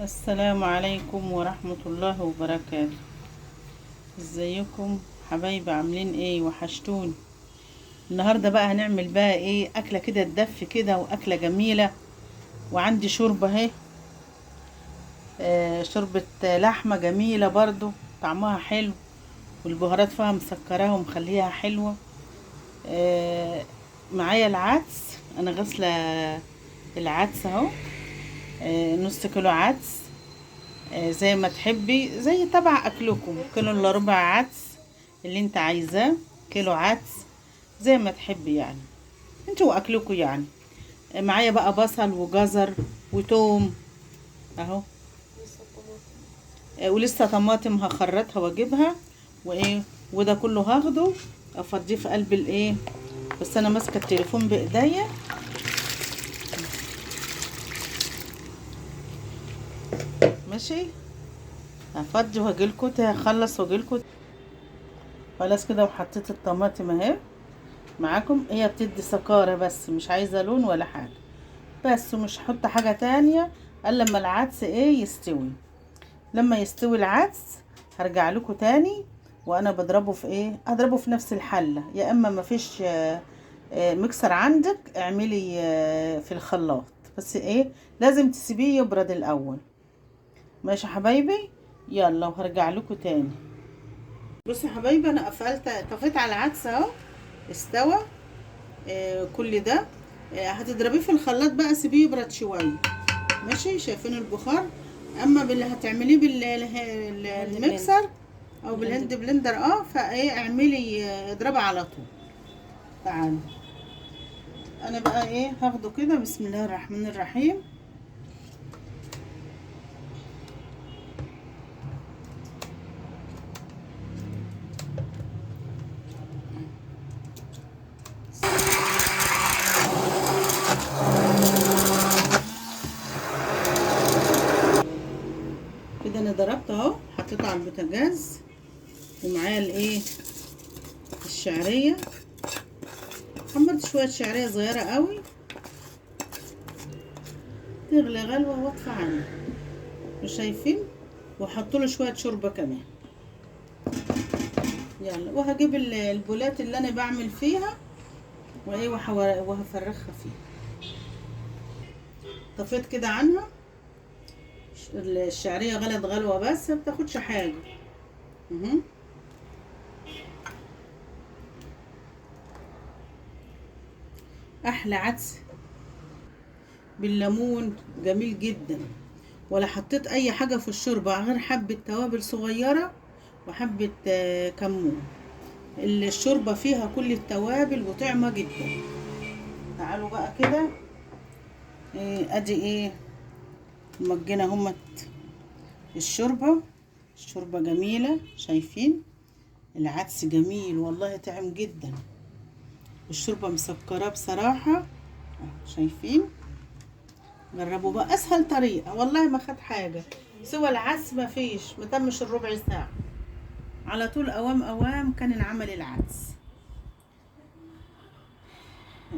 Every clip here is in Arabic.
السلام عليكم ورحمة الله وبركاته. ازيكم حبايبي؟ عاملين ايه؟ وحشتوني. النهاردة بقى هنعمل بقى ايه، اكلة كده تدفي كده واكلة جميلة. وعندي شوربة اهي، شوربة لحمة جميلة برضو، طعمها حلو، والبهارات فيها مسكراها ومخليها حلوة. آه معايا العدس، انا غاسلة العدس اهو. نص كيلو عدس، زي ما تحبي، زي تبع اكلكم، كيلو الا ربع عدس اللي انت عايزاه، كيلو عدس زي ما تحبي يعني، انتوا واكلكم يعني. معايا بقى بصل وجزر وتوم اهو. ولسه طماطم هخرطها واجيبها وايه، وده كله هاخده افضيه في قلب الايه. بس انا ماسكه التليفون بايديا، ماشي. هفضي واجيلكوا، هخلص واجيلكوا. خلاص كده، وحطيت الطماطم اهي معاكم. هي بتدي سكارة بس، مش عايزة لون ولا حاجة، بس ومش هحط حاجة تانية الا لما العدس ايه يستوي. لما يستوي العدس هرجع لكم تاني، وانا بضربه في ايه، اضربه في نفس الحلة. يا اما مفيش مكسر عندك، اعملي في الخلاط، بس ايه لازم تسيبيه يبرد الاول. ماشي يا حبايبي، يلا وهرجع لكم تاني. بصوا يا حبايبي، انا طفيت على العدس اهو، استوى. كل ده هتضربيه في الخلاط بقى، سيبيه يبرد شويه. ماشي، شايفين البخار؟ اما باللي هتعمليه بالميكسر او بالهاند بلندر، فايه اعملي اضربي على طول. تعالي، انا بقى ايه هاخده كده. بسم الله الرحمن الرحيم. كده انا ضربت اهو، حطيته على البوتاجاز، ومعايا الايه الشعريه. حمرت شويه شعريه صغيره قوي، تغلي غلوه واطفى عنها، مش شايفين؟ وحط له شويه شوربه كمان. يلا، وهجيب البولات اللي انا بعمل فيها وايه، وهفرخها فيها. طفيت كده عنها، الشعريه غلت غلوه بس، ما بتاخدش حاجه. اهو. احلى عدس بالليمون، جميل جدا. ولا حطيت اي حاجه في الشوربه غير حبه توابل صغيره وحبه كمون. الشوربه فيها كل التوابل وطعمه جدا. تعالوا بقى كده، ادي ايه مجينا همت الشوربه جميله، شايفين؟ العدس جميل والله، طعم جدا. الشوربه مسكره بصراحه، شايفين؟ جربوا بقى، اسهل طريقه والله، ما خد حاجه سوى العدس، ما فيش، ما تمش الربع ساعه، على طول اوام اوام كان انعمل العدس.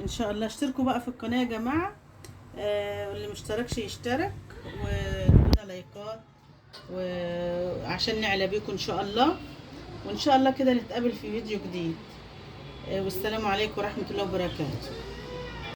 ان شاء الله اشتركوا بقى في القناه يا جماعه، واللي مشتركش يشترك، وادونا لايكات، وعشان نعلى بيكم ان شاء الله. وان شاء الله كده نتقابل في فيديو جديد. والسلام عليكم ورحمه الله وبركاته.